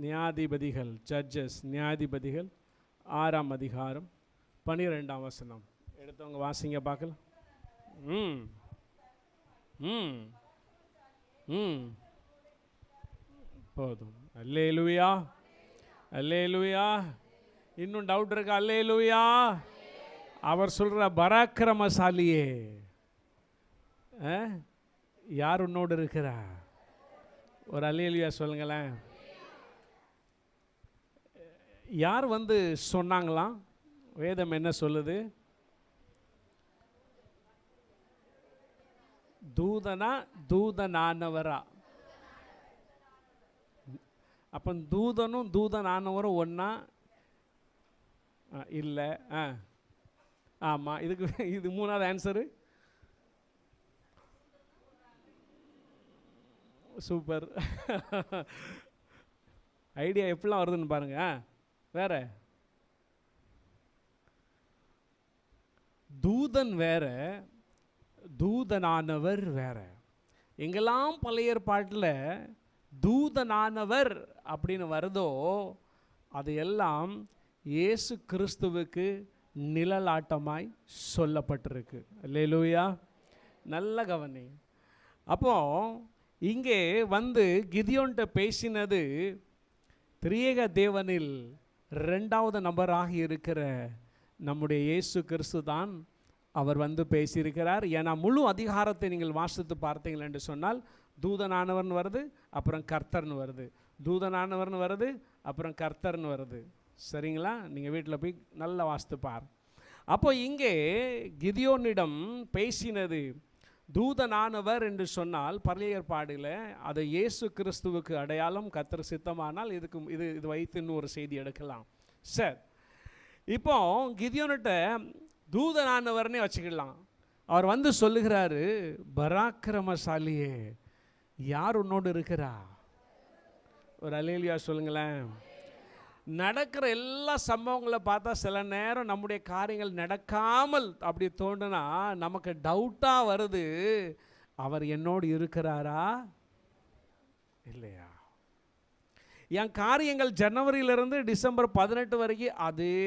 நியாயாதிபதிகள், ஜட்ஜஸ், நியாயாதிபதிகள் 6ஆம் அதிகாரம் 12ஆம் வசனம். எடுத்தவங்க வாசிங்க பார்க்கலாம். ம் ம் ம் போதும். அல்லேலூயா, அல்லேலூயா. இன்னும் டவுட் இருக்கா? அல்லேலூயா. அவர் சொல்கிற பராக்கிரமசாலியே, யார் உன்னோடு இருக்கிறா? ஒரு அல்லேலூயா சொல்லுங்களேன். யார் வந்து சொன்னாங்களாம்? வேதம் என்ன சொல்லுது? தூதனா தூதனானவரா? அப்போ தூதனும் தூதனானவரும் ஒன்றா இல்லை. ஆமாம். இதுக்கு இது 3வது ஆன்சரு. சூப்பர். ஐடியா எப்படிலாம் வருதுன்னு பாருங்க. வேற தூதன் வேற, தூதனானவர் வேற. எங்கெல்லாம் பழைய ஏற்பாட்டில் தூதனானவர் அப்படின்னு வருதோ அது எல்லாம் இயேசு கிறிஸ்துவுக்கு நிழலாட்டமாய் சொல்லப்பட்டிருக்கு. அல்லேலூயா. நல்ல கவனி. அப்போ இங்கே வந்து கிதியோன்ட்ட பேசினது திரியேக தேவனில் 2வது நபராக இருக்கிற நம்முடைய இயேசு கிறிஸ்து தான் அவர் வந்து பேசியிருக்கிறார். ஏன்னா முழு அதிகாரத்தை நீங்கள் வாசித்து பார்த்தீங்கள் என்று சொன்னால் தூதனானவர்னு வருது, அப்புறம் கர்த்தர்னு வருது, தூதனானவர்னு வருது, அப்புறம் கர்த்தர்னு வருது. சரிங்களா? நீங்கள் வீட்டில் போய் நல்லா வாசித்து பார். அப்போ இங்கே கிதியோனிடம் பேசினது தூதனானவர் என்று சொன்னால் பழைய ஏற்பாடில் அது இயேசு கிறிஸ்துவுக்கு அடையாளம். கர்த்தர் சித்தமானால் இது வைத்து இன்னும் ஒரு செய்தி எடுக்கலாம். சார், இப்போ கிதியோனிட்ட தூதனானவர்னே வச்சுக்கலாம். அவர் வந்து சொல்லுகிறாரு, பராக்கிரமசாலியே, யார் உன்னோடு இருக்கிறா? ஒரு அல்லேலூயா சொல்லுங்களேன். நடக்கிற எல்லா சம்பவங்களை பார்த்தா சில நேரம் நம்முடைய காரியங்கள் நடக்காமல் அப்படி தோன்றுனா நமக்கு டவுட்டாக வருது, அவர் என்னோடு இருக்கிறாரா இல்லையா? என் காரியங்கள் ஜனவரியிலிருந்து டிசம்பர் 18 வரைக்கும் அதே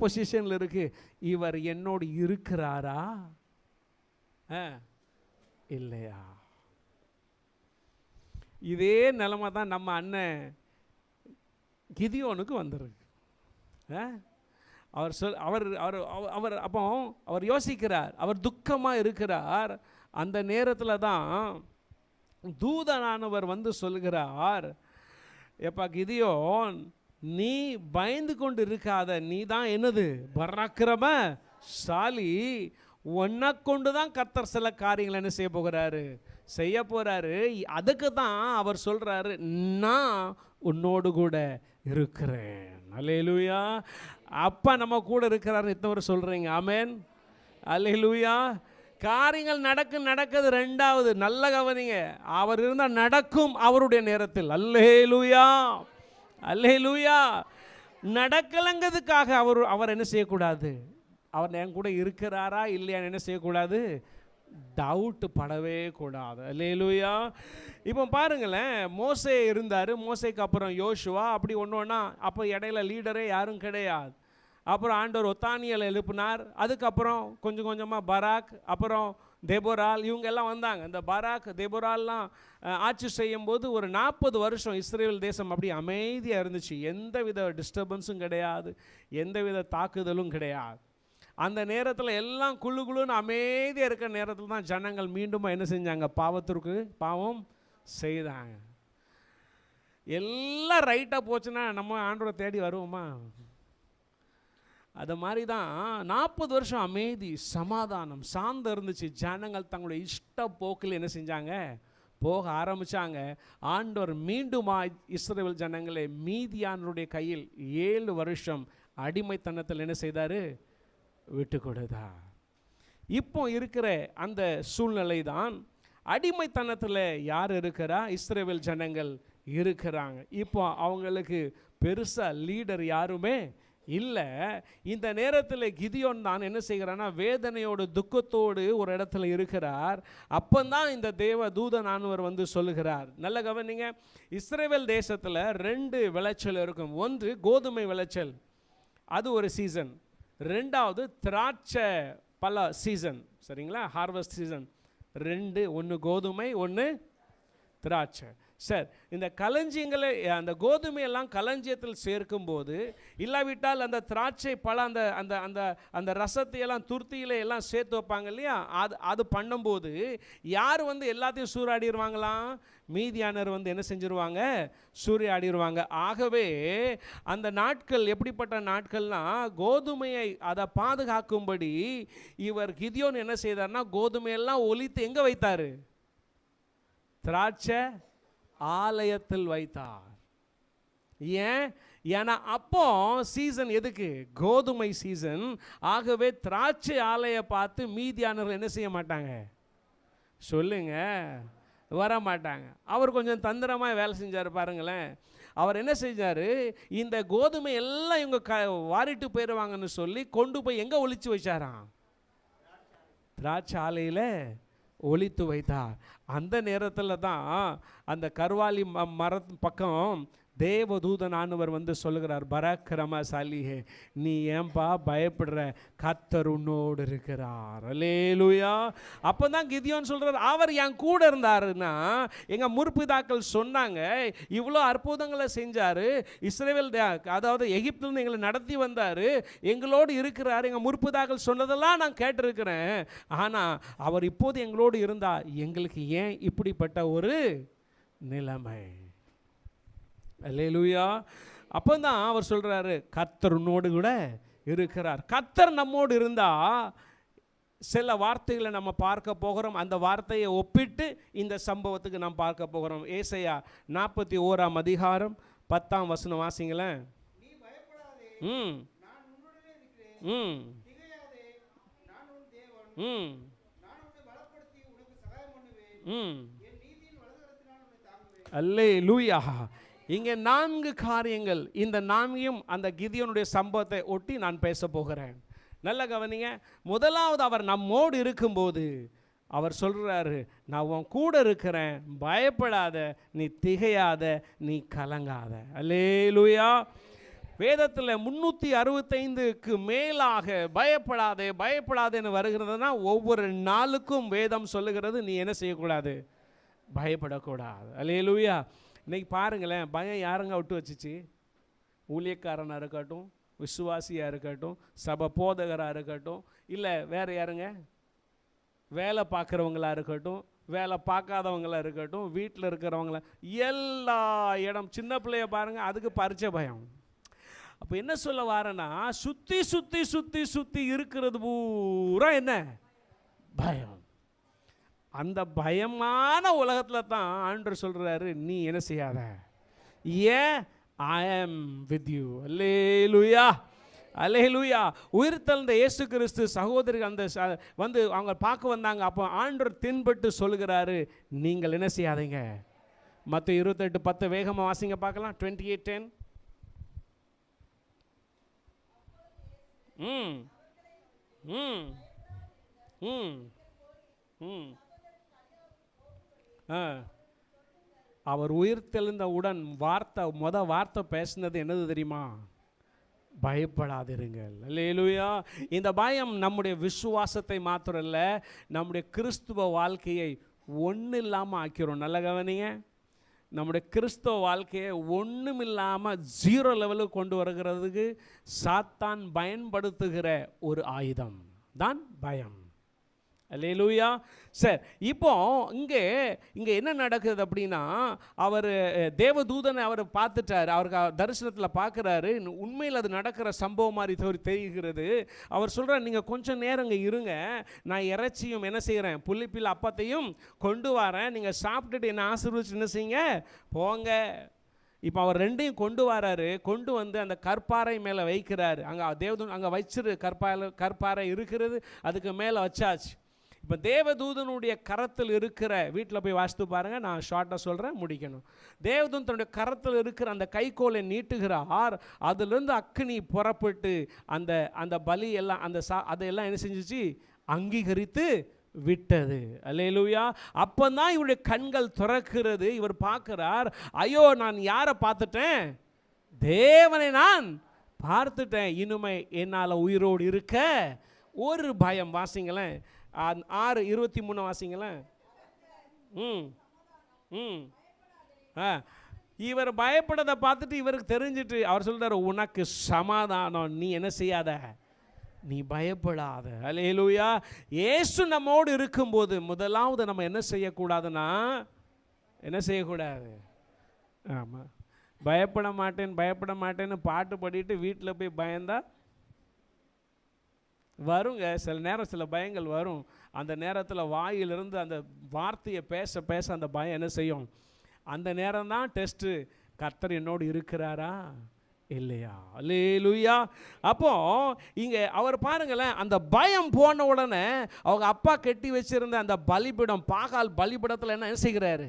பொசிஷனில் இருக்கு, இவர் என்னோடு இருக்கிறாரா இல்லையா? இதே நிலைமை தான் நம்ம அண்ணன் கிதியோனுக்கு வந்துருக்கு. அவர் அப்போ அவர் யோசிக்கிறார், அவர் துக்கமாக இருக்கிறார். அந்த நேரத்தில் தான் தூதனானவர் வந்து சொல்கிறார், எப்பா கிதியோன், நீ பயந்து கொண்டு இருக்காத, நீ தான் என்னது பராக்கிரமசாலி. உன்னை கொண்டு தான் கர்த்தர் சில காரியங்கள் என்ன செய்ய போகிறாரு. அதுக்கு தான் அவர் சொல்கிறாரு, நான் உன்னோடு கூட இருக்கிறேன். அல்லேலூயா. அப்பா நம்ம கூட இருக்கிறாரு. எத்தனை சொல்கிறீங்க ஆமென்? அல்லேலூயா. காரியங்கள் நடக்குது. 2வது நல்ல கவனிங்க, அவர் இருந்தால் நடக்கும் அவருடைய நேரத்தில். அல்லேலூயா, அல்லேலூயா. நடக்கலங்கிறதுக்காக அவர் என்ன செய்யக்கூடாது? அவர் என் கூட இருக்கிறாரா இல்லையான்னு என்ன செய்யக்கூடாது? டவுட்டு படவே கூடாது. அல்லேலூயா. இப்போ பாருங்களேன், மோசே இருந்தார், மோசேக்கு அப்புறம் யோசுவா, அப்படி ஒன்றா. அப்போ இடையில லீடரே யாரும் கிடையாது. அப்புறம் ஆண்டவர் ஒத்தானியலை எழுப்பினார். அதுக்கப்புறம் கொஞ்சம் கொஞ்சமாக பராக், அப்புறம் தெபோரால், இவங்க எல்லாம் வந்தாங்க. இந்த பராக் தெபோரால்லாம் ஆட்சி செய்யும்போது ஒரு 40 வருஷம் இஸ்ரேல் தேசம் அப்படி அமைதியாக இருந்துச்சு. எந்தவித டிஸ்டர்பன்ஸும் கிடையாது, எந்தவித தாக்குதலும் கிடையாது. அந்த நேரத்தில் எல்லாம் குழுன்னு அமைதியாக இருக்கிற நேரத்தில் தான் ஜனங்கள் மீண்டும் என்ன செஞ்சாங்க? பாவம் செய்தாங்க. எல்லாம் ரைட்டாக போச்சுன்னா நம்ம ஆண்டவரை தேடி வருவோமா? அது மாதிரி தான் 40 வருஷம் அமைதி, சமாதானம், சாந்தம் இருந்துச்சு. ஜனங்கள் தங்களுடைய இஷ்ட போக்கில் என்ன செஞ்சாங்க? போக ஆரம்பித்தாங்க. ஆண்டவர் மீண்டுமா இஸ்ரவேல் ஜனங்களை மீதியானவருடைய கையில் 7 வருஷம் அடிமைத்தனத்தில் என்ன செய்தார்? விட்டு கொடுத்தா. இப்போ இருக்கிற அந்த சூழ்நிலை தான். அடிமைத்தனத்தில் யார் இருக்கிறா? இஸ்ரவேல் ஜனங்கள் இருக்கிறாங்க. இப்போ அவங்களுக்கு பெருசாக லீடர் யாருமே இல்லை. இந்த நேரத்தில் கிதியோன் தான் என்ன செய்கிறான்னா வேதனையோடு துக்கத்தோடு ஒரு இடத்துல இருக்கிறார். அப்போதான் இந்த தேவ தூதனானவர் வந்து சொல்லுகிறார். நல்ல கவனிங்க, இஸ்ரவேல் தேசத்தில் 2 விளைச்சல் இருக்கும். ஒன்று கோதுமை விளைச்சல், அது ஒரு சீசன். 2வது திராட்சை பல சீசன். சரிங்களா, ஹார்வெஸ்ட் சீசன் 2. ஒன்று கோதுமை, ஒன்று திராட்சை. சார், இந்த களஞ்சியங்களை அந்த கோதுமையெல்லாம் களஞ்சியத்தில் சேர்க்கும்போது, இல்லாவிட்டால் அந்த திராட்சை பழம் அந்த அந்த அந்த அந்த ரசத்தையெல்லாம் துருத்தியில் எல்லாம் சேர்த்து வைப்பாங்க இல்லையா, அது பண்ணும்போது யார் வந்து எல்லாத்தையும் சூறாடிடுவாங்களாம்? மீதியானர் வந்து என்ன செஞ்சிருவாங்க? சூறையாடிடுவாங்க. ஆகவே அந்த நாட்கள் எப்படிப்பட்ட நாட்கள்னா, கோதுமையை அதை பாதுகாக்கும்படி இவர் கிதியோன் என்ன செய்தார்னா கோதுமையெல்லாம் ஒலித்து எங்கே வைத்தார்? திராட்சை ஆலயத்தில் வைத்தார். ஏன்? ஏன்னா அப்போ சீசன் எதுக்கு? கோதுமை சீசன். ஆகவே திராட்சை ஆலைய பார்த்து மீதியானவர்கள் என்ன செய்ய மாட்டாங்க? சொல்லுங்க, வர மாட்டாங்க. அவர் கொஞ்சம் தந்திரமாக வேலை செஞ்சார் பாருங்களேன். அவர் என்ன செஞ்சார்? இந்த கோதுமை எல்லாம் இவங்க வாரிட்டு போயிடுவாங்கன்னு சொல்லி கொண்டு போய் எங்கே ஒளிச்சு வச்சாராம்? திராட்சை ஆலையில் ஒளித்து வைத்தார். அந்த நேரத்தில் தான் அந்த கர்வாலி மரத்து பக்கம் தேவதூதனானவர் வந்து சொல்லுகிறார், பராக்கிரமசாலியே, நீ ஏன்பா பயப்படுற? கர்த்தர் உன்னோடு இருக்கிறார். அல்லேலூயா. அப்போ தான் கிதியோன் சொல்கிறார், அவர் என் கூட இருந்தாருன்னா, எங்கள் முற்பிதாக்கள் சொன்னாங்க, இவ்வளோ அற்புதங்களை செஞ்சார், இஸ்ரவேல் அதாவது எகிப்திலிருந்து எங்களை நடத்தி வந்தார், எங்களோடு இருக்கிறார், எங்கள் முற்பிதாக்கள் சொன்னதெல்லாம் நான் கேட்டிருக்கிறேன். ஆனால் அவர் இப்போது எங்களோடு இருந்தால் எங்களுக்கு ஏன் இப்படிப்பட்ட ஒரு நிலைமை? அல்லேலூயா. அப்போ தான் அவர் சொல்கிறாரு, கர்த்தர் உன்னோடு கூட இருக்கிறார். கர்த்தர் நம்மோடு இருந்தால் சில வார்த்தைகளை நம்ம பார்க்க போகிறோம். அந்த வார்த்தையை ஒப்பிட்டு இந்த சம்பவத்துக்கு நாம் பார்க்க போகிறோம். ஏசாயா 41ஆம் அதிகாரம் 10ஆம் வசனம் வாசிங்களேன். ம் ம் ம் ம் அல்லேலூயா. இங்கே 4 காரியங்கள். இந்த 4ஐயும் அந்த கிதியோனுடைய சம்பவத்தை ஒட்டி நான் பேச போகிறேன். நல்ல கவனிங்க. முதலாவது, அவர் நம்மோடு இருக்கும்போது அவர் சொல்கிறாரு, நான் உன் கூட இருக்கிறேன், பயப்படாத, நீ திகையாத, நீ கலங்காத. அல்லேலூயா. வேதத்தில் 365க்கு மேலாக பயப்படாதே பயப்படாதேன்னு வருகிறதுனா, ஒவ்வொரு நாளுக்கும் வேதம் சொல்லுகிறது நீ என்ன செய்யக்கூடாது? பயப்படக்கூடாது. அல்லேலூயா. இன்றைக்கி பாருங்களேன், பயம் யாருங்க விட்டு வச்சிச்சு? ஊழியக்காரனாக இருக்கட்டும், விசுவாசியாக இருக்கட்டும், சபை போதகராக இருக்கட்டும், இல்லை வேறு யாருங்க, வேலை பார்க்குறவங்களாக இருக்கட்டும், வேலை பார்க்காதவங்களாக இருக்கட்டும், வீட்டில் இருக்கிறவங்கள, எல்லா இடம், சின்ன பிள்ளைய பாருங்கள், அதுக்கு பரிச்சை பயம். அப்போ என்ன சொல்ல வாரேன்னா, சுற்றி சுற்றி சுற்றி சுற்றி இருக்கிறது பூரா என்ன? பயம். அந்த பயமான உலகத்தில் தான் ஆண்டவர் சொல்கிறாரு, நீ என்ன செய்யாத, ஏன்? ஐ ஆம் வித் யூ. அல்லேலூயா. அல்லேலூயா. உயிர்த்தெழுந்த இயேசு கிறிஸ்து சகோதரிகள் அந்த வந்து அவங்க பார்க்க வந்தாங்க. அப்போ ஆண்டவர் தென்பட்டு சொல்லுகிறாரு, நீங்கள் என்ன செய்யாதீங்க. மத்தேயு 28:10 வேகமாக வாசிங்க பார்க்கலாம். 28:10. ம் ம் ம் ம் அவர் உயிர்த்தெழுந்தவுடன் வார்த்தை பேசினது என்னது தெரியுமா? பயப்படாதிருங்கள். அல்லேலூயா. இந்த பயம் நம்முடைய விசுவாசத்தை மாத்திரம் இல்லை, நம்முடைய கிறிஸ்துவ வாழ்க்கையை ஒன்றும் இல்லாமல் ஆக்கிறோம். நல்ல கவனிங்க. நம்முடைய கிறிஸ்துவ வாழ்க்கையை ஒன்றும் இல்லாமல் 0 லெவலுக்கு கொண்டு வருகிறதுக்கு சாத்தான் பயன்படுத்துகிற ஒரு ஆயுதம் தான் பயம். அல்லேலூயா. சரி, இப்போ இங்கே என்ன நடக்குது அப்படின்னா, அவர் தேவதூதனை அவர் பார்த்துட்டார். அவருக்கு தரிசனத்தில் பார்க்குறாரு. உண்மையில் அது நடக்கிற சம்பவம் மாதிரி தெரிகிறது. அவர் சொல்கிறார், நீங்கள் கொஞ்சம் நேரம் இங்கே இருங்க, நான் இறைச்சியும் என்ன செய்கிறேன், புளிப்பில் அப்பத்தையும் கொண்டு வரேன், நீங்கள் சாப்பிட்டுட்டு என்ன ஆசீர்வதிச்சு என்ன செய்யுங்க, போங்க. இப்போ அவர் 2ஐயும் கொண்டு வராரு. கொண்டு வந்து அந்த கற்பாறை மேலே வைக்கிறாரு. அங்கே தேவதூதன் அங்கே வச்சிரு கற்பாறை இருக்கிறது, அதுக்கு மேலே வச்சாச்சு. இப்போ இப்போ தேவதூதனுடைய கரத்தில் இருக்கிற, வீட்டில் போய் வாசித்து பாருங்கள், நான் ஷார்ட்டாக சொல்கிறேன், முடிக்கணும். தேவதூதன் தன்னுடைய கரத்தில் இருக்கிற அந்த கைக்கோலை நீட்டுகிறார். அதிலிருந்து அக்கினி புறப்பட்டு அந்த அந்த பலி எல்லாம் அதையெல்லாம் என்ன செஞ்சிச்சு, அங்கீகரித்து விட்டது. அல்லேலூயா. அப்போதான் இவருடைய கண்கள் திறக்கிறது. இவர் பார்க்கிறார், ஐயோ நான் யாரை பார்த்துட்டேன், தேவனை நான் பார்த்துட்டேன், இனிமே என்னால் உயிரோடு இருக்க ஒரு பயம். வாசிங்களேன் 6:23 வாசிங்களேன். இவர் பயப்படதை பார்த்துட்டு இவருக்கு தெரிஞ்சிட்டு அவர் சொல்றாரு, உனக்கு சமாதானம், நீ என்ன செய்யாத, நீ பயப்படாத. அல்லேலூயா. இயேசு நம்மோடு இருக்கும்போது முதலாவது நம்ம என்ன செய்யக்கூடாதுன்னா, என்ன செய்யக்கூடாது, ஆமாம், பயப்பட மாட்டேன்னு பாட்டு பாடிட்டு வீட்டில் போய் பயந்தா வருங்க. சில நேரம் சில பயங்கள் வரும். அந்த நேரத்தில் வாயிலிருந்து அந்த வார்த்தையை பேச பேச அந்த பயம் என்ன செய்யும், அந்த நேரம் தான் டெஸ்ட்டு, கர்த்தர் என்னோடு இருக்கிறாரா இல்லையா. அல்லேலூயா. அப்போ இங்கே அவர் பாருங்களேன், அந்த பயம் போன உடனே அவங்க அப்பா கட்டி வச்சிருந்த அந்த பலிபீடம், பாகால் பலிபீடத்தில் என்ன செய்கிறாரு,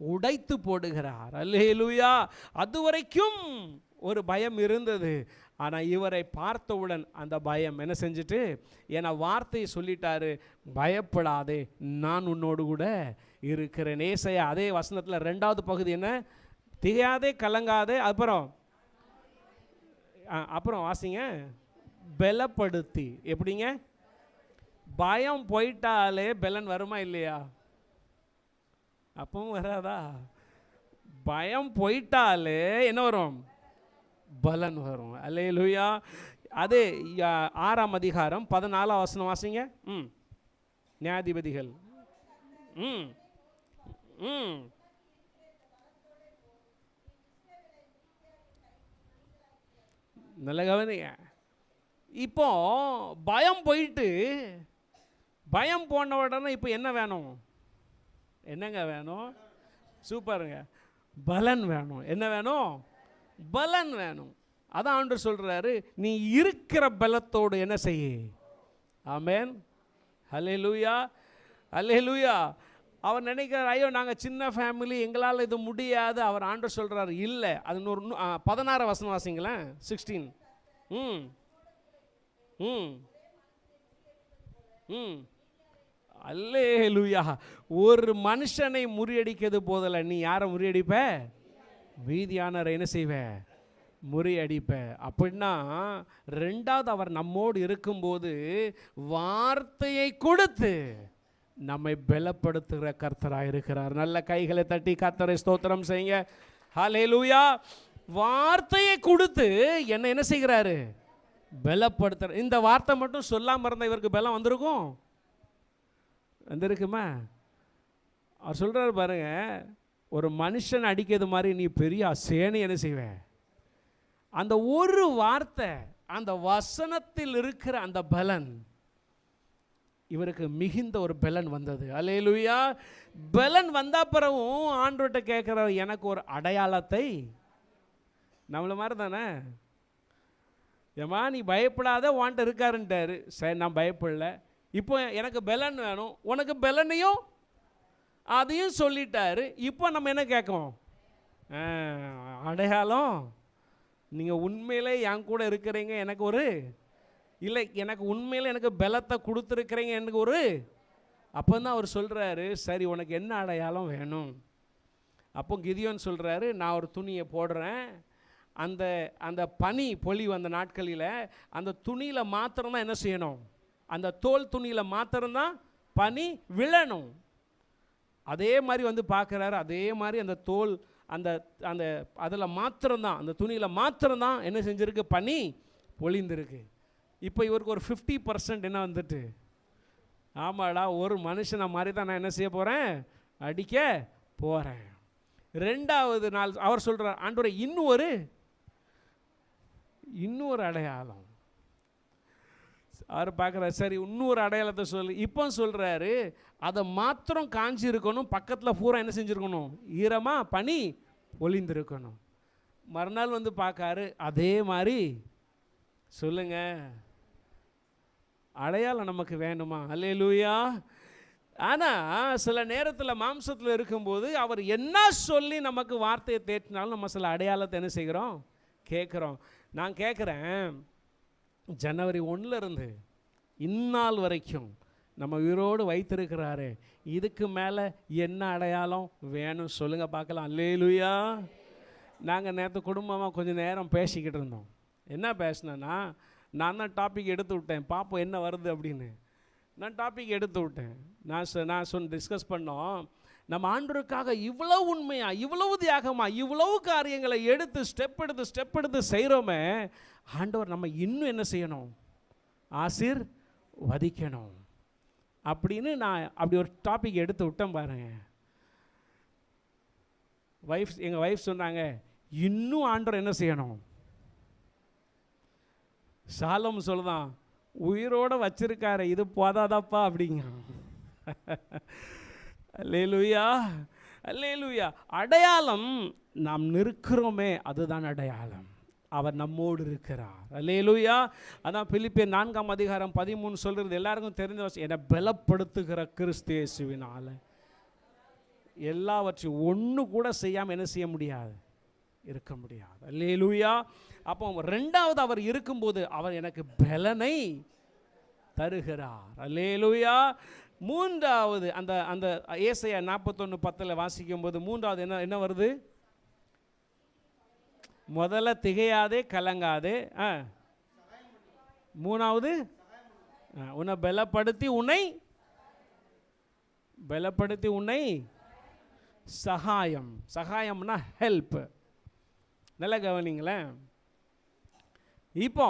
உடைத்து போடுகிறார். அல்லேலூயா. அது வரைக்கும் ஒரு பயம் இருந்தது. ஆனால் இவரை பார்த்தவுடன் அந்த பயம் என்ன செஞ்சுட்டு, ஏன்னா வார்த்தையை சொல்லிட்டாரு, பயப்படாதே நான் உன்னோடு கூட இருக்கிறேன். ஏசாயா அதே வசனத்தில் 2வது பகுதி என்ன, திகையாதே கலங்காதே, அப்புறம் வாசிங்க, பலப்படுத்தி. எப்படிங்க, பயம் போயிட்டாலே பலன் வருமா இல்லையா, அப்பவும் வராதா, பயம் போயிட்டாலே என்ன வரும், பலன் வரும். அல்லேலூயா. அதே 6ஆம் அதிகாரம் 14ஆம் வசனம் வாசிங்க. நியாயாதிபதிகள். நல்ல கவனிங்க. இப்போ பயம் போயிட்டு, பயம் போன உடனே இப்போ என்ன வேணும், என்னங்க வேணும், சூப்பருங்க, பலன் வேணும். என்ன வேணும், பலன் வேணும். அதான் ஆண்டவர் சொல்றாரு, நீ இருக்கிற பலத்தோடு என்ன செய்ய. ஆமென். அல்லேலூயா. அல்லேலூயா. அவர் நினைக்கிறார், ஐயோ நாங்கள் சின்ன ஃபேமிலி, எங்களால் இது முடியாது. அவர் ஆண்டவர் சொல்கிறார், இல்லை. அது 16 வசனம் வாசிங்களேன். 16. அல்லேலூயா. ஒரு மனுஷனை முறியடிக்கிறது போதல, நீ யாரை முறியடிப்ப, வீதியானரை என்ன செய்வ, முறியடிப்ப. அப்படின்னா 2வது அவர் நம்மோடு இருக்கும்போது வார்த்தையை கொடுத்து நம்மை பலப்படுத்துகிற கர்த்தராக இருக்கிறார். நல்ல கைகளை தட்டி கர்த்தரை ஸ்தோத்திரம் செய்யுங்க. ஹல்லேலூயா. வார்த்தையை கொடுத்து என்ன செய்கிறாரு, பலப்படுத்துற. இந்த வார்த்தை மட்டும் சொல்லாமல் இருந்தால் இவருக்கு பலம் வந்திருக்கும், வந்திருக்குமா. அவர் சொல்கிறார் பாருங்க, ஒரு மனுஷன் அடிக்கிறது மாதிரி நீ பெரிய சேனை என்ன செய்வேன். அந்த ஒரு வார்த்தை, அந்த வசனத்தில் இருக்கிற அந்த பலன், இவருக்கு மிகுந்த ஒரு பலன் வந்தது. அல்லேலூயா. பலன் வந்த பிறகும் ஆண்டவர்கிட்ட கேட்குறார், எனக்கு ஒரு அடையாளத்தை. நம்மள மாதிரி தானே, ஏமா நீ பயப்படாத, வான்ட்டு இருக்காருன்ட்டாரு. சரி நான் பயப்படல, இப்போ எனக்கு பலன் வேணும். உனக்கு பலனையும் அதையும் சொல்லிட்டாரு. இப்போ நம்ம என்ன கேட்கும், அடையாளம். நீங்கள் உண்மையிலே என் கூட இருக்கிறீங்க, எனக்கு ஒரு இல்லை, எனக்கு உண்மையில் எனக்கு பலத்தை கொடுத்துருக்கிறீங்க, எனக்கு ஒரு. அப்போ தான் அவர் சொல்கிறாரு, சரி உனக்கு என்ன அடையாளம் வேணும். அப்போ கிதியோன் சொல்கிறாரு, நான் ஒரு துணியை போடுறேன், அந்த அந்த பனி பொழிவு அந்த நாட்களில் அந்த துணியில் மாத்திரம்தான் என்ன செய்யணும், அந்த தோல் துணியில் மாத்திரம்தான் பனி விழணும். அதே மாதிரி வந்து பார்க்குறாரு, அதே மாதிரி அந்த தோல் அந்த அந்த அதில் மாத்திரம்தான், அந்த துணியில் மாத்திரம்தான் என்ன செஞ்சுருக்கு, பனி பொழிந்திருக்கு. இப்போ இவருக்கு ஒரு 50% என்ன வந்துட்டு, ஆமாடா ஒரு மனுஷனை மாதிரி தான் நான் என்ன செய்ய போகிறேன், அடிக்க போகிறேன். 2வது நாள் அவர் சொல்கிறார், ஆண்டவரே இன்னொரு அடையாளம். அவர் பார்க்குறாரு, சரி இன்னொரு அடையாளத்தை சொல்லு. இப்போ சொல்கிறாரு, அதை மாத்திரம் காஞ்சி இருக்கணும், பக்கத்தில் பூரா என்ன செஞ்சுருக்கணும், ஈரமாக பனி பொழிந்திருக்கணும். மறுநாள் வந்து பார்க்காரு, அதே மாதிரி. சொல்லுங்க, அடையாளம் நமக்கு வேணுமா. அல்லேலூயா. ஆனால் சில நேரத்தில் மாம்சத்தில் இருக்கும்போது அவர் என்ன சொல்லி நமக்கு வார்த்தையை தேற்றினாலும் நம்ம சில அடையாளத்தை என்ன செய்கிறோம், கேட்குறோம். நான் கேட்குறேன், ஜனவரி 1 இந்நாள் வரைக்கும் நம்ம உயிரோடு வைத்திருக்கிறாரு, இதுக்கு மேலே என்ன அடையாளம் வேணும் சொல்லுங்கள் பார்க்கலாம். அல்லேலூயா. நாங்கள் நேற்று குடும்பமாக கொஞ்சம் நேரம் பேசிக்கிட்டு இருந்தோம். என்ன பேசினேன்னா, நான் தான் டாபிக் எடுத்து விட்டேன், பார்ப்போம் என்ன வருது அப்படின்னு. நான் டாபிக் எடுத்து விட்டேன். நான் டிஸ்கஸ் பண்ணோம், நம்ம ஆண்டவருக்காக இவ்வளவு உண்மையாக, இவ்வளவு தியாகமாக, இவ்வளவு காரியங்களை எடுத்து ஸ்டெப் எடுத்து செய்கிறோமே, ஆண்டவர் நம்ம இன்னும் என்ன செய்யணும், ஆசீர்வதிக்கணும் அப்படின்னு நான் அப்படி ஒரு டாபிக் எடுத்து விட்டேன் பாருங்க. எங்கள் வைஃப் சொன்னாங்க, இன்னும் ஆண்டவர் என்ன செய்யணும். சாலம் சொல்லுதான், உயிரோடு வச்சிருக்காரு, இது போதாதாப்பா அப்படிங்க. அல்லேலூயா, அல்லேலூயா. அடையாளம் நாம் நிற்கிறோமே, அதுதான் அடையாளம். அவர் நம்மோடு இருக்கிறார். அல்லேலூயா. அதான் பிலிப்பியர் 4:13 சொல்கிறது எல்லாருக்கும் தெரிஞ்ச, என்னை பலப்படுத்துகிற கிறிஸ்து இயேசுவினால எல்லாவற்றையும் ஒன்று கூட செய்யாமல் என்ன செய்ய முடியாது, இருக்க முடியாது. அல்லேலூயா. அப்போ ரெண்டாவது அவர் இருக்கும்போது அவர் எனக்கு பலனை தருகிறார். அல்லேலூயா. மூன்றாவது அந்த ஏசாயா 41:10 வாசிக்கும் போது மூன்றாவது என்ன வருது, முதல்ல திகையாதே கலங்காதே, மூணாவது உன்னை பலப்படுத்தி உன்னை சகாயம்னா ஹெல்ப். நல்லா கவனிங்களேன். இப்போ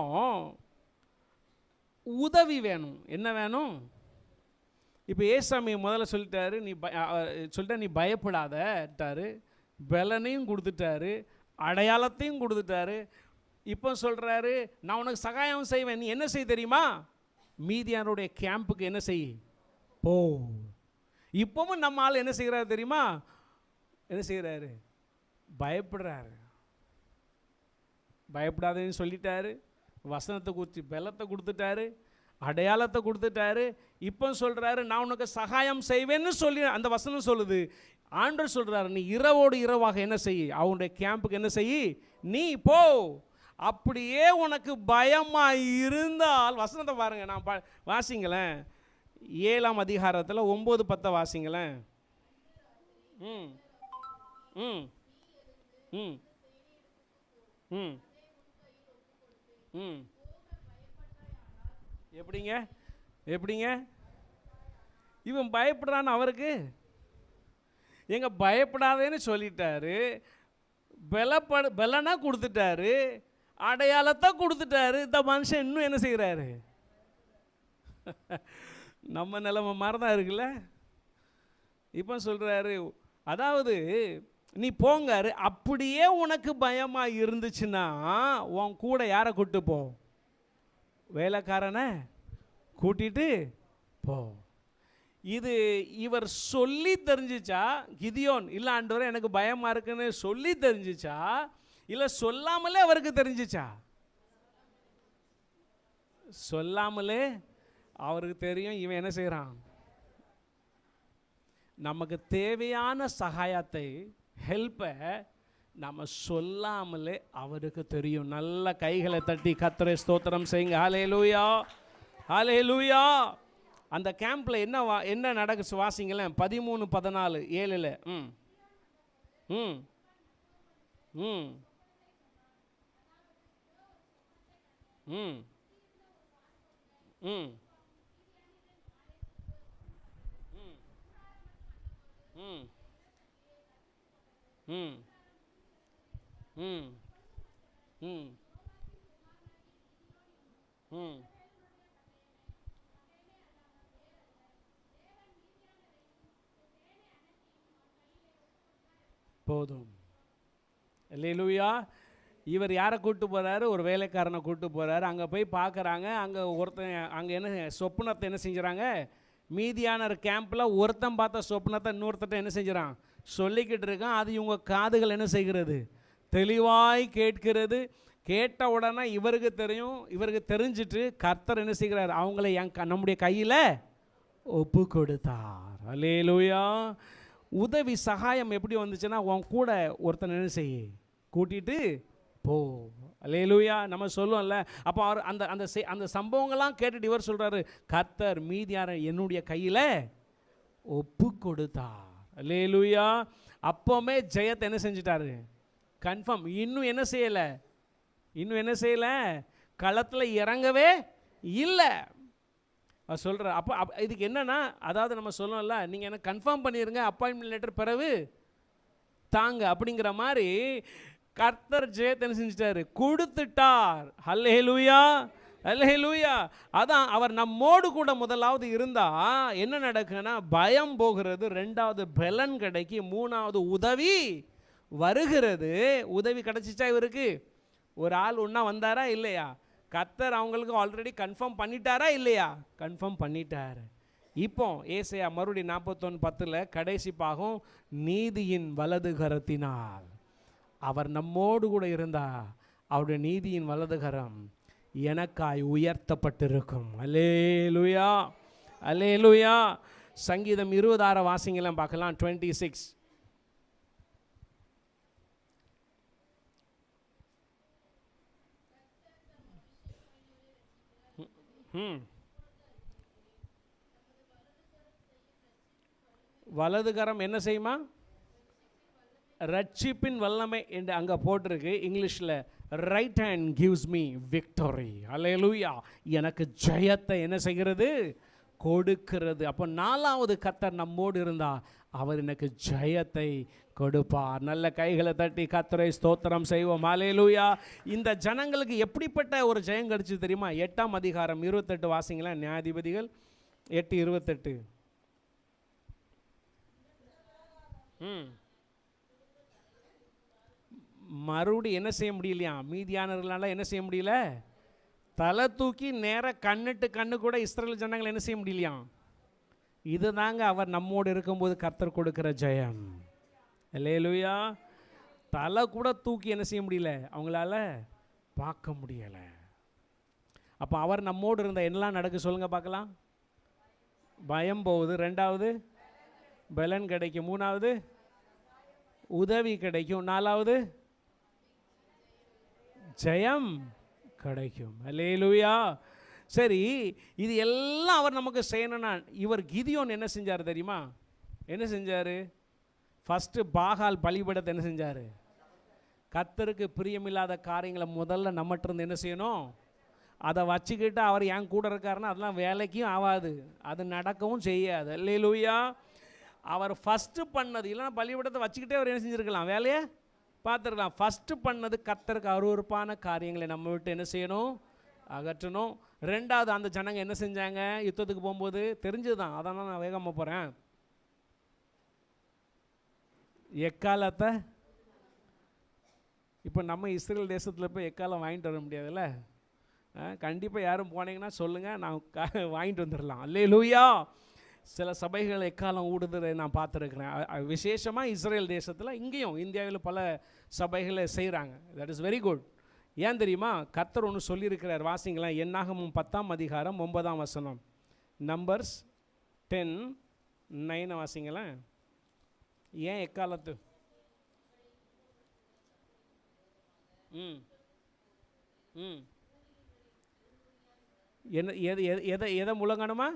உதவி வேணும். என்ன வேணும்? இப்போ ஏசாமி முதல்ல சொல்லிட்டாரு, நீ பயப்படாதட்டாரு, பலனையும் கொடுத்துட்டாரு, அடையாளத்தையும் கொடுத்துட்டாரு. இப்போ சொல்கிறாரு, நான் உனக்கு சகாயம் செய்வேன், நீ என்ன செய்ய தெரியுமா, மீதியானுடைய கேம்புக்கு என்ன செய், போ. இப்போவும் நம்ம ஆள் என்ன செய்கிறாரு தெரியுமா, என்ன செய்கிறாரு, பயப்படுறாரு. பயப்படாதேன்னு சொல்லிட்டாரு, வசனத்தை குறித்து பலத்தை கொடுத்துட்டாரு, அடையாளத்தை கொடுத்துட்டாரு. இப்போ சொல்கிறாரு, நான் உனக்கு சகாயம் செய்வேன்னு சொல்லி அந்த வசனம் சொல்லுது. ஆண்டவர் சொல்கிறாரு, நீ இரவோடு இரவாக என்ன செய், அவனுடைய கேம்புக்கு என்ன செய், நீ போ. அப்படியே உனக்கு பயமாக இருந்தால், வசனத்தை பாருங்கள், நான் வாசிங்களேன், 7ஆம் அதிகாரத்தில் 9-10 வாசிங்களேன். ம் ம் ம் ம் ம் எப்படிங்க இவன் பயப்படுறான்னு அவருக்கு எங்க பயப்படாதேன்னு சொல்லிட்டாரு, பலனா கொடுத்துட்டாரு, அடையாளத்தை கொடுத்துட்டாரு. இந்த மனுஷன் இன்னும் என்ன செய்கிறாரு, நம்ம நிலைமை மாதிரி தான் இருக்குல்ல. இப்போ சொல்கிறாரு, அதாவது நீ போங்காரு, அப்படியே உனக்கு பயமாக இருந்துச்சுன்னா உன் கூட யாரை கூப்பிட்டு போ, வேலைக்காரனை கூட்டிட்டு போ. இது இவர் சொல்லி தெரிஞ்சிச்சா, கிதியோன் இல்லை ஆண்டவரே எனக்கு பயமாக இருக்குன்னு சொல்லி தெரிஞ்சிச்சா, இல்லை சொல்லாமலே அவருக்கு தெரிஞ்சிச்சா? சொல்லாமலே அவருக்கு தெரியும் இவன் என்ன செய்கிறான். நமக்கு தேவையான சகாயத்தை, ஹெல்ப்பை நம்ம சொல்லாமலே அவருக்கு தெரியும். நல்ல கைகளை தட்டி கர்த்தரை ஸ்தோத்திரம் செய்யுங்க. ஹல்லேலூயா, ஹல்லேலூயா. அந்த கேம்பில் என்ன நடக்குது வாசிங்களேன், 13-14 7. ம் ம் ம் ம் ம் ம் ம் ம் ம் ம் போதும். அல்லேலூயா. இவர் யாரை கூப்பிட்டு போகிறாரு, ஒரு வேலைக்காரனை கூப்பிட்டு போகிறாரு. அங்கே போய் பார்க்குறாங்க, அங்கே ஒருத்தன், அங்கே என்ன சொப்பனத்தை என்ன செஞ்சுறாங்க, மீதியானர் கேம்பில் ஒருத்தன் பார்த்த சொப்பனத்தை இன்னொருத்தட்ட என்ன செஞ்சுறான், சொல்லிக்கிட்டு இருக்கான். அது இவங்க காதுகள் என்ன செய்கிறது, தெளிவாய் கேட்கிறது. கேட்ட உடனே இவருக்கு தெரியும், இவருக்கு தெரிஞ்சிட்டு கர்த்தர் என்ன செய்கிறார், அவங்கள நம்முடைய கையில் ஒப்பு கொடுத்தார். அல்லேலூயா. உதவி சகாயம் எப்படி வந்துச்சுன்னா, உன் கூட ஒருத்தன் என்ன செய்ய கூட்டிட்டு போ. அல்லேலூயா. நம்ம சொல்லுவோம்ல. அப்போ அவர் அந்த அந்த அந்த சம்பவங்கள்லாம் கேட்டுட்டு இவர் சொல்கிறாரு, கர்த்தர் மீதியான என்னுடைய கையில் ஒப்பு கொடுத்தார். அல்லேலூயா. அப்போவுமே ஜெயத்தை என்ன செஞ்சிட்டாரு? கன்ஃபார்ம். இன்னும் என்ன செய்யலை? களத்தில் இறங்கவே இல்லை சொல்கிறார். அப்போ இதுக்கு என்னன்னா, அதாவது நம்ம சொல்லணும்ல, நீங்கள் என்ன கன்ஃபார்ம் பண்ணிடுங்க, அப்பாயின்மெண்ட் லெட்டர் பிறகு தாங்க அப்படிங்கிற மாதிரி கர்த்தர் ஜெயத்தை என்ன செஞ்சிட்டாரு? கொடுத்துட்டார். அல்லேலூயா, அல்லேலூயா. அதான் அவர் நம்மோடு கூட முதலாவது இருந்தால் என்ன நடக்குன்னா, பயம் போகிறது, ரெண்டாவது பலன் கிடைக்கி, மூணாவது உதவி வருகிறது. உதவி கிடைச்சிச்சா இவருக்கு? ஒரு ஆள் ஒன்றா வந்தாரா இல்லையா? கர்த்தர் அவங்களுக்கு ஆல்ரெடி கன்ஃபார்ம் பண்ணிட்டாரா இல்லையா? கன்ஃபார்ம் பண்ணிட்டார். இப்போ ஏசாயா மறுபடியும் 41:10 கடைசி பாகம், நீதியின் வலது கரத்தினால் அவர் நம்மோடு கூட இருந்தா அவருடைய நீதியின் வலது கரம் எனக்காய் உயர்த்தப்பட்டிருக்கும். அல்லேலூயா, அல்லேலூயா. சங்கீதம் 26 வாசிங்கலாம் பார்க்கலாம். 26. வலது கரம் என்ன செய்யுமா? ரட்சிப்பின் வல்லமை என்று அங்கே போட்டிருக்கு. இங்கிலீஷில் right hand gives me victory. Hallelujah. எனக்கு ஜெயத்தை என்ன செய்கிறது? கொடுக்கிறது. அப்போ நாலாவது கர்த்தர் நம்மோடு இருந்தால் அவர் எனக்கு ஜெயத்தை கொடுப்பார். நல்ல கைகளை தட்டி கர்த்தரை ஸ்தோத்திரம் செய்வோம். அல்லேலூயா. இந்த ஜனங்களுக்கு எப்படிப்பட்ட ஒரு ஜெயம் கிடைச்சு தெரியுமா? 8ஆம் அதிகாரம் 28 வாசிங்களா. நியாயாதிபதிகள் 8:28. மறுபடி என்ன செய்ய முடியலையா? மீதியானவர்களால் என்ன செய்ய முடியல? தலை தூக்கி நேராக கண்ணுட்டு கண்ணு கூட இஸ்ரேல் ஜனங்கள் என்ன செய்ய முடியலையா? இதுதாங்க அவர் நம்மோடு இருக்கும்போது கர்த்தர் கொடுக்கிற ஜெயம். அல்லேலூயா. தலை கூட தூக்கி என்ன செய்ய முடியல, அவங்களால பார்க்க முடியலை. அப்போ அவர் நம்மோடு இருந்த என்னெல்லாம் நடக்க சொல்லுங்க பார்க்கலாம். பயம் போகுது, ரெண்டாவது பலன் கிடைக்கும், மூணாவது உதவி கிடைக்கும், நாலாவது ஜெயம் கிடைக்கும். அல்லேலூயா. சரி, இது எல்லாம் அவர் நமக்கு செய்யணும்னா இவர் கிதியோன் என்ன செஞ்சார் தெரியுமா? என்ன செஞ்சார்? ஃபஸ்ட்டு பாகால் பலிபீடத்தை என்ன செஞ்சார்? கர்த்தருக்கு பிரியமில்லாத காரியங்களை முதல்ல நம்மகிட்ட இருந்து என்ன செய்யணும்? அதை வச்சுக்கிட்டு அவர் என் கூட இருக்காருன்னா அதெல்லாம் வேலைக்கும் ஆகாது, அது நடக்கவும் செய்யாது. அல்லேலூயா. அவர் ஃபஸ்ட்டு பண்ணது, இல்லைன்னா பலிபீடத்தை வச்சுக்கிட்டே அவர் என்ன செஞ்சுருக்கலாம்? வேலையை பார்த்துருக்கலாம். ஃபஸ்ட்டு பண்ணது கர்த்தருக்கு அருவருப்பான காரியங்களை நம்ம விட்டு என்ன செய்யணும்? அகற்றணும். ரெண்டாவது, அந்த ஜனங்க என்ன செஞ்சாங்க? யுத்தத்துக்கு போகும்போது தெரிஞ்சது தான், அதனால் நான் வேகமாக போகிறேன். எக்காலத்தை இப்போ நம்ம இஸ்ரேல் தேசத்தில் போய் எக்காலம் வாங்கிட்டு வர முடியாதுல்ல. கண்டிப்பாக யாரும் போனீங்கன்னா சொல்லுங்கள், நான் வாங்கிட்டு வந்துடலாம். அல்லேலூயா. சில சபைகள் எக்காலம் ஊடுதலை நான் பார்த்துருக்குறேன். விசேஷமாக இஸ்ரேல் தேசத்தில், இங்கேயும் இந்தியாவில் பல சபைகளை செய்கிறாங்க. That is very good. ஏன் தெரியுமா? கர்த்தர் ஒன்று சொல்லியிருக்கிறார். வாசிங்களேன். என்னாகமம் 10ஆம் அதிகாரம் 9ஆம் வசனம். நம்பர்ஸ் 10:9 வாசிங்களேன். ஏன் எக்காலத்து? என்ன எதை முழங்கணுமா?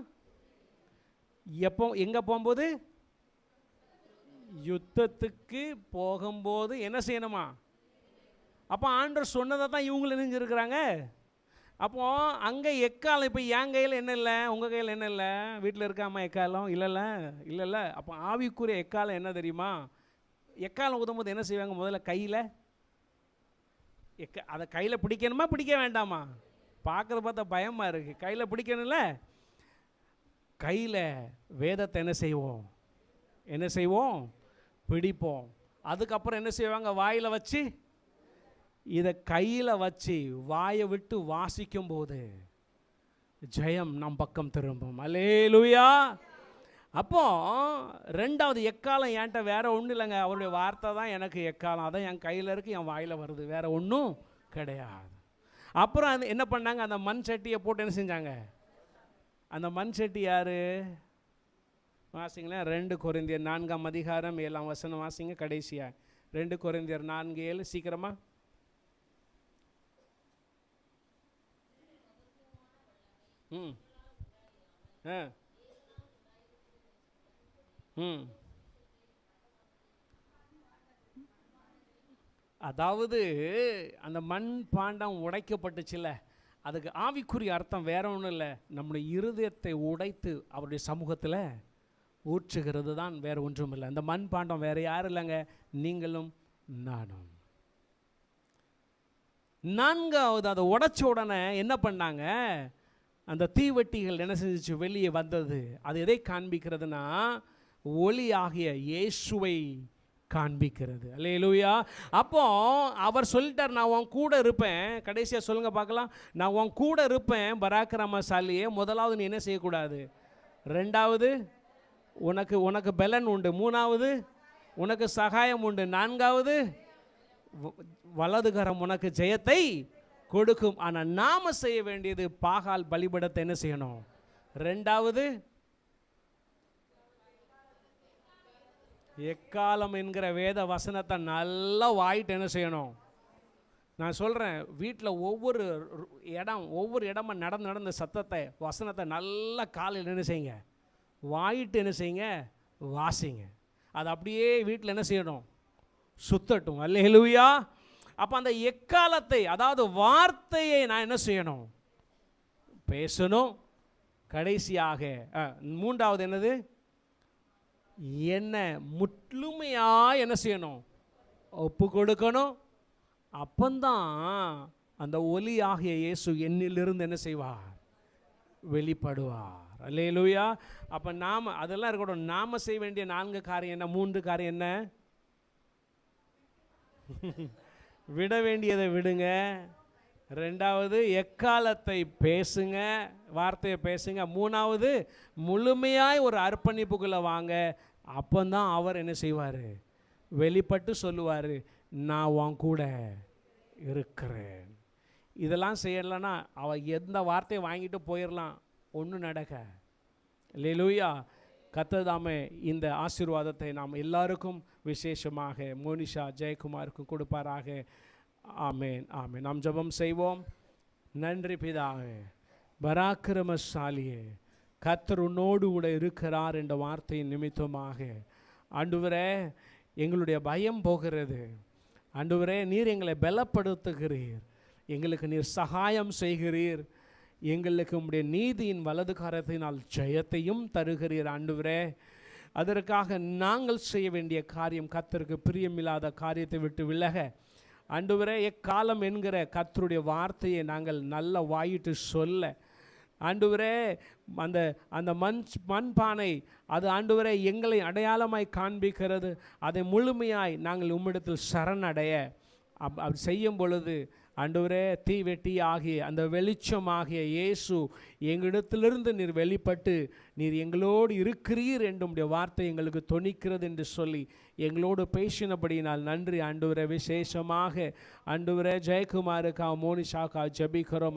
எப்போ எங்கே போகும்போது? யுத்தத்துக்கு போகும்போது என்ன செய்யணுமா? அப்போ ஆண்டவர் சொன்னதை தான் இவங்களும் நினைஞ்சிருக்கிறாங்க. அப்போது அங்கே எக்காலம். இப்போ என் கையில் என்ன இல்லை, உங்கள் கையில் என்ன இல்லை? வீட்டில் இருக்காமல் எக்காலம் இல்லைல்ல. அப்போ ஆவிக்குரிய எக்காலம் என்ன தெரியுமா? எக்காலம் ஊதும்போது என்ன செய்வாங்க? முதல்ல கையில் அதை கையில் பிடிக்கணுமா பிடிக்க வேண்டாமா? பார்க்குறத பார்த்தா பயமாக இருக்குது. கையில் பிடிக்கணும்ல. கையில் வேதத்தை என்ன செய்வோம்? பிடிப்போம். அதுக்கப்புறம் என்ன செய்வாங்க? வாயில் வச்சு, இதை கையில் வச்சு வாயை விட்டு வாசிக்கும் போது ஜெயம் நம் பக்கம் திரும்பும். அல்லேலூயா. அப்போ ரெண்டாவது எக்காலம் என்கிட்ட வேற ஒன்றும் இல்லைங்க, அவருடைய வார்த்தை தான் எனக்கு எக்காலம். அதான் என் கையில் இருக்குது, என் வாயில் வருது, வேற ஒன்றும் கிடையாது. அப்புறம் அது என்ன பண்ணாங்க? அந்த மண் சட்டியை போட்டு என்ன செஞ்சாங்க? அந்த மண் சட்டி யாரு? வாசிங்களேன். 2 கொரிந்தியர் 4ஆம் அதிகாரம் 7ஆம் வசனம் வாசிங்க கடைசியாக. 2 கொரிந்தியர் 4:7 சீக்கிரமா. ம் ஆ ம் அதாவது அந்த மண் பாண்டம் உடைக்கப்பட்டுச்சுல்ல, அதுக்கு ஆவிக்குரிய அர்த்தம் வேற ஒன்றும் இல்லை, நம்முடைய இருதயத்தை உடைத்து அவருடைய சமூகத்தில் ஊற்றுகிறது தான், வேற ஒன்றும் இல்லை. அந்த மண் பாண்டம் வேற யாரும் இல்லைங்க, நீங்களும் நானும். 4வது அதை உடைச்ச உடனே என்ன பண்ணாங்க, அந்த தீவெட்டிகள் என்ன செஞ்சிச்சு, வெளியே வந்தது. அது எதை காண்பிக்கிறதுனா, ஒளி ஆகிய இயேசுவை காண்பிக்கிறது. அல்லேலூயா. அப்போ அவர் சொல்லிட்டார், நான் உன் கூட இருப்பேன். கடைசியாக சொல்லுங்க பார்க்கலாம், நான் உன் கூட இருப்பேன் பராக்கிரமசாலியே. முதலாவது நீ என்ன செய்யக்கூடாது, 2வது உனக்கு உனக்கு பலன் உண்டு, 3வது உனக்கு சகாயம் உண்டு, 4வது வலதுகரம் உனக்கு ஜெயத்தை கொடுக்கும். ஆனால் நாம செய்ய வேண்டியது பாகால் பலிபடத்தை என்ன செய்யணும், 2வது எக்காலம் என்கிற வேத வசனத்தை நல்லா வாயிட்டு என்ன செய்யணும். நான் சொல்கிறேன், வீட்டில் ஒவ்வொரு இடமா நடந்த சத்தத்தை வசனத்தை நல்லா காலையில் என்ன செய்யுங்க, வாயிட்டு என்ன செய்யுங்க, வாசிங்க. அது அப்படியே வீட்டில் என்ன செய்யணும், சுத்தட்டும். அல்லேலூயா. அப்போ அந்த எக்காலத்தை, அதாவது வார்த்தையை நான் என்ன செய்யணும், பேசணும். கடைசியாக 3வது என்னது, என்ன முழுமையாக என்ன செய்யணும், ஒப்பு கொடுக்கணும். அப்பந்தான் அந்த ஒலி ஆகிய இயேசு என்னிலிருந்து என்ன செய்வார், வெளிப்படுவார். அல்லேலூயா. அப்போ நாம் அதெல்லாம் இருக்கட்டும், நாம் செய்ய வேண்டிய 4 காரியம் என்ன, 3 காரியம் என்ன, விட வேண்டியதை விடுங்க, 2வது எக்காலத்தை பேசுங்க, வார்த்தையை பேசுங்க, 3வது முழுமையாய் ஒரு அர்ப்பணிப்புக்குள்ளே வாங்க. அப்போந்தான் அவர் என்ன செய்வார், வெளிப்பட்டு சொல்லுவார், நான் உன் கூட இருக்கிறேன். இதெல்லாம் செய்யலைன்னா அவள் எந்த வார்த்தையை வாங்கிட்டு போயிடலாம், ஒன்றும் நடக்க. அல்லேலூயா. கர்த்தர் இந்த ஆசீர்வாதத்தை நாம் எல்லாருக்கும் விசேஷமாக மோனிஷா ஜெயக்குமாருக்கும் கொடுப்பாராக. ஆமேன் ஆமேன். நாம் ஜெபம் செய்வோம். நன்றி பிதாவே, பராக்கிரமசாலியே, கர்த்தர் உன்னோடு கூட இருக்கிறார் என்ற வார்த்தையின் நிமித்தமாக ஆண்டவரே எங்களுடைய பயம் போகிறது. ஆண்டவரே நீர் எங்களை பலப்படுத்துகிறீர், எங்களுக்கு நீர் சகாயம் செய்கிறீர், எங்களுக்கு உம்முடைய நீதியின் வலது கரத்தினால் ஜெயத்தையும் தருகிறீர். ஆண்டவரே அதற்காக நாங்கள் செய்ய வேண்டிய காரியம், கர்த்தருக்கு பிரியமில்லாத காரியத்தை விட்டு விலக, ஆண்டவரே எக்காலம் என்கிற கர்த்தருடைய வார்த்தையை நாங்கள் நல்ல வாயிட்டு சொல்ல, ஆண்டவரே அந்த அந்த மண்பானை அது ஆண்டவரே எங்களை அடையாளமாய் காண்பிக்கிறது. அதை முழுமையாய் நாங்கள் உம்மிடத்தில் சரணடைய அப்படி செய்யும் பொழுது ஆண்டவரே தீவெட்டி ஆகிய அந்த வெளிச்சமாகிய இயேசு எங்களிடத்திலிருந்து நீர் வெளிப்பட்டு நீர் எங்களோடு இருக்கிறீர் என்று வார்த்தை எங்களுக்கு தொனிக்கிறது என்று சொல்லி எங்களோடு பேசினபடியினால் நன்றி ஆண்டவரே. விசேஷமாக ஆண்டவரே ஜெயக்குமாருக்கா மோனிஷாக்கா ஜெபிக்கிறோம்.